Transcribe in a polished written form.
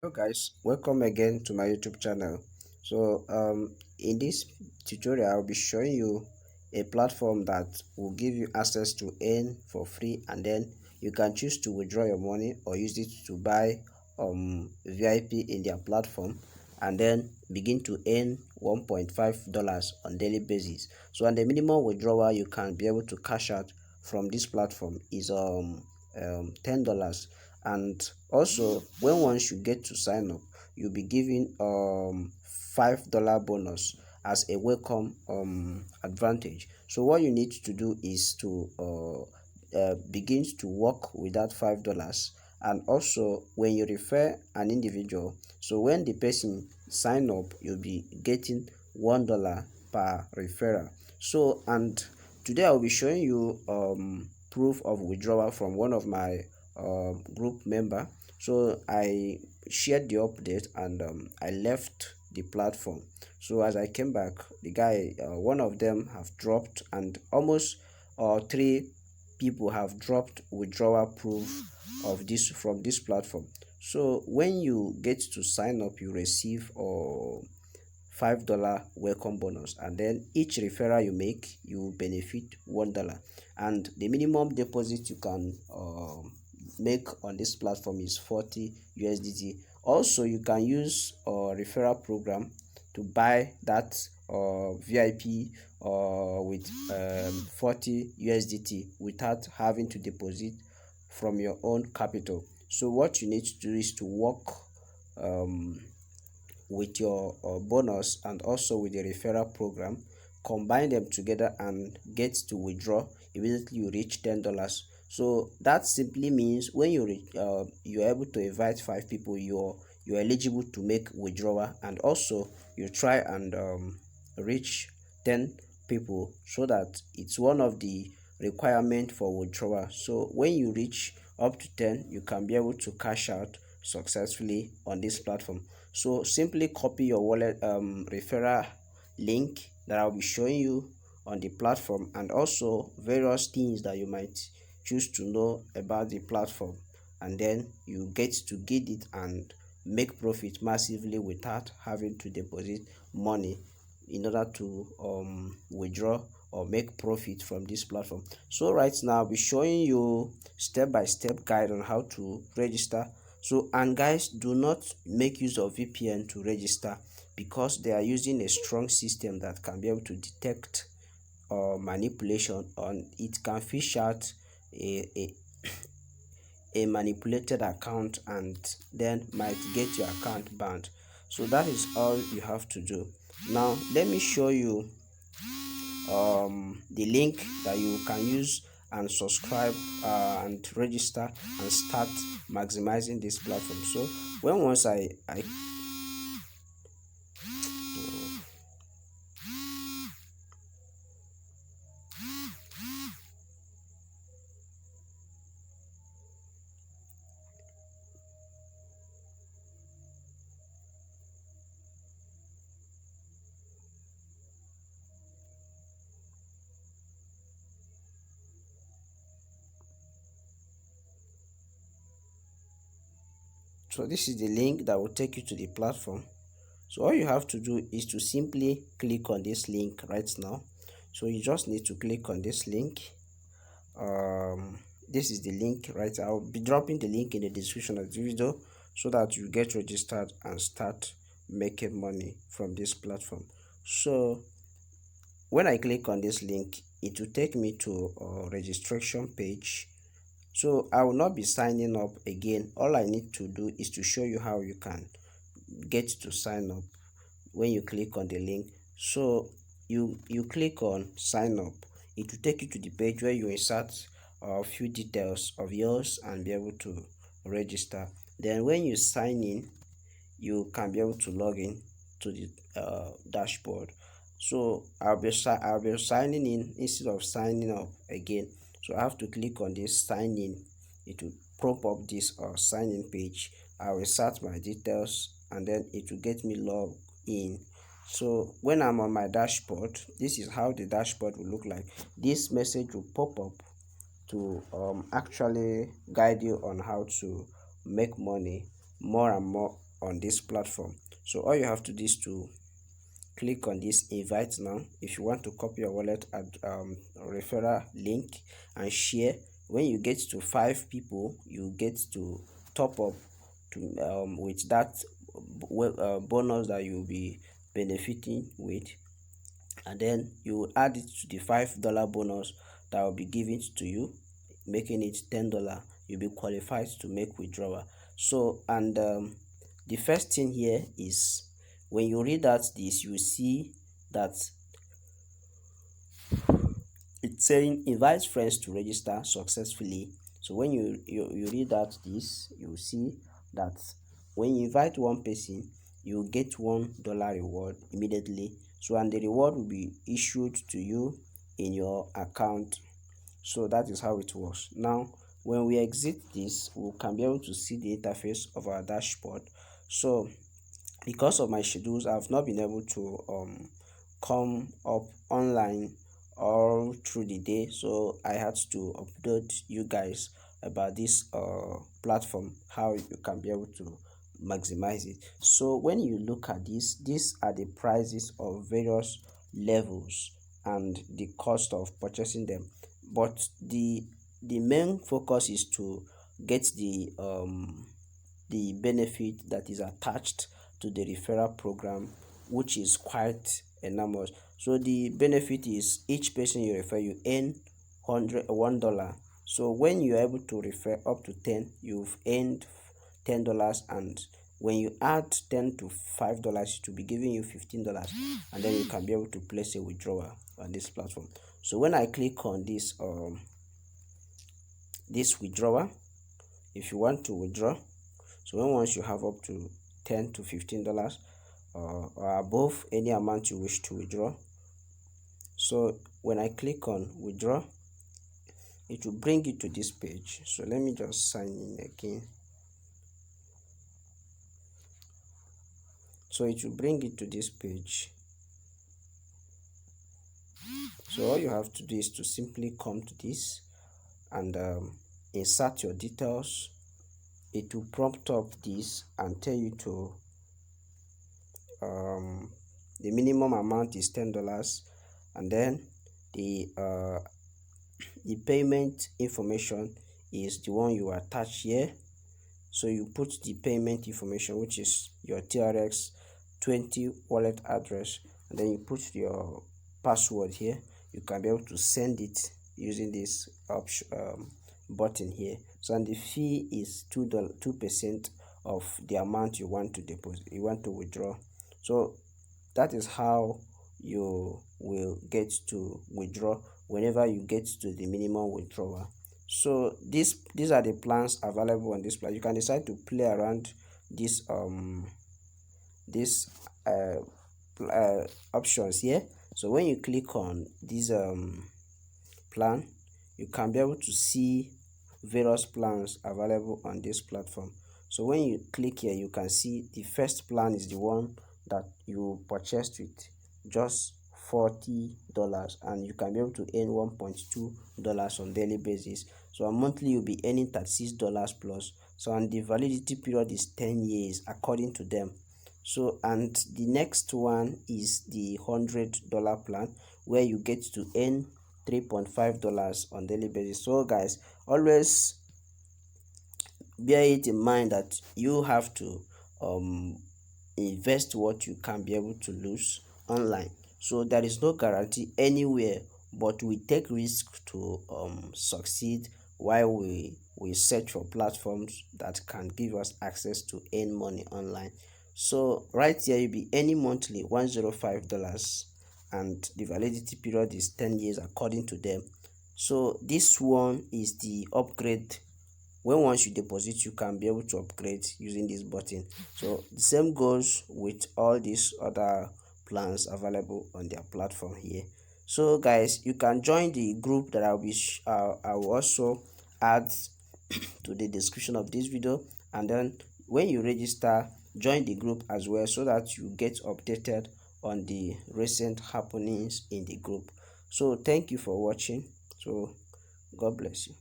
Hello guys, welcome again to my YouTube channel. In this tutorial I'll be showing you a platform that will give you access to earn for free, and then you can choose to withdraw your money or use it to buy VIP in their platform, and then begin to earn $1.5 on daily basis. So and the minimum withdrawal you can be able to cash out from this platform is $10. And also, when once you get to sign up, you'll be given $5 bonus as a welcome advantage. So what you need to do is to begin to work with that $5. And also, when you refer an individual, so when the person sign up, you'll be getting $1 per referral. So and today I'll be showing you proof of withdrawal from one of my group member. So I shared the update, and I left the platform. So as I came back, the guy, one of them have dropped, and almost three people have dropped withdrawal proof of this from this platform. So when you get to sign up, you receive $5 welcome bonus, and then each referral you make, you benefit $1. And the minimum deposit you can make on this platform is 40 USDT. Also, you can use a referral program to buy that VIP with 40 USDT without having to deposit from your own capital. So what you need to do is to work um, with your bonus and also with the referral program, combine them together and get to withdraw immediately you reach $10. So that simply means when you're able to invite 5 people, you're eligible to make withdrawal, and also you try and reach 10 people, so that it's one of the requirement for withdrawal. So when you reach up to 10, you can be able to cash out successfully on this platform. So simply copy your wallet referral link that I'll be showing you on the platform, and also various things that you might choose to know about the platform, and then you get to get it and make profit massively without having to deposit money in order to withdraw or make profit from this platform. So right now I'll be showing you step-by-step guide on how to register. So, and guys, do not make use of VPN to register, because they are using a strong system that can be able to detect manipulation, and it can fish out a a manipulated account, and then might get your account banned. So that is all you have to do. Now let me show you the link that you can use and subscribe and register and start maximizing this platform. So when once I so this is the link that will take you to the platform. So all you have to do is to simply click on this link right now. So you just need to click on this link. This is the link, right? I'll be dropping the link in the description of the video, so that you get registered and start making money from this platform. So when I click on this link, it will take me to a registration page. So I will not be signing up again. All I need to do is to show you how you can get to sign up when you click on the link. So you click on sign up. It will take you to the page where you insert a few details of yours and be able to register. Then when you sign in, you can be able to log in to the dashboard. So I'll be signing in instead of signing up again. So I have to click on this sign in. It will prop up this sign in page. I will insert my details, and then it will get me logged in. So when I'm on my dashboard, this is how the dashboard will look like. This message will pop up to actually guide you on how to make money more and more on this platform. So all you have to do is to click on this invite now. If you want to copy your wallet at referral link and share, when you get to 5 people, you get to top up to with that bonus that you'll be benefiting with, and then you will add it to the $5 bonus that will be given to you, making it $10. You'll be qualified to make withdrawal. So, and the first thing here is, when you read out this, you see that it's saying invite friends to register successfully. So when you read out this, you see that when you invite one person, you get $1 reward immediately. So, and the reward will be issued to you in your account. So that is how it works. Now when we exit this, we can be able to see the interface of our dashboard. So because of my schedules, I've not been able to come up online all through the day, so I had to update you guys about this platform, how you can be able to maximize it. So when you look at this, these are the prices of various levels and the cost of purchasing them, but the main focus is to get the benefit that is attached to the referral program, which is quite enormous. So the benefit is, each person you refer, you earn $1. So when you're able to refer up to 10, you've earned $10, and when you add 10 to $5, it will be giving you $15, and then you can be able to place a withdrawal on this platform. So when I click on this this withdrawal, if you want to withdraw, so when once you have up to $10 to $15 or above any amount you wish to withdraw, so when I click on withdraw, it will bring you to this page. So let me just sign in again. So it will bring it to this page. So all you have to do is to simply come to this and insert your details. It will prompt up this and tell you to the minimum amount is $10, and then the payment information is the one you attach here. So you put the payment information, which is your TRX20 wallet address, and then you put your password here. You can be able to send it using this option button here. So, and the fee is 2% of the amount you want to deposit, you want to withdraw. So that is how you will get to withdraw whenever you get to the minimum withdrawal. So these are the plans available on this plan. You can decide to play around this options here. So when you click on this plan, you can be able to see various plans available on this platform. So when you click here, you can see the first plan is the one that you purchased with just $40, and you can be able to earn $1.2 on daily basis. So a monthly you'll be earning $36 plus. So, and the validity period is 10 years according to them. So, and the next one is the $100 plan, where you get to earn $3.5 on daily basis. So guys, always bear it in mind that you have to invest what you can be able to lose online. So there is no guarantee anywhere, but we take risk to succeed, while we search for platforms that can give us access to earn money online. So right here, you'll be earning monthly $105, and the validity period is 10 years according to them. So this one is the upgrade. When once you deposit, you can be able to upgrade using this button. So the same goes with all these other plans available on their platform here. So guys, you can join the group that I will also add to the description of this video, and then when you register, join the group as well, so that you get updated on the recent happenings in the group. So thank you for watching. So God bless you.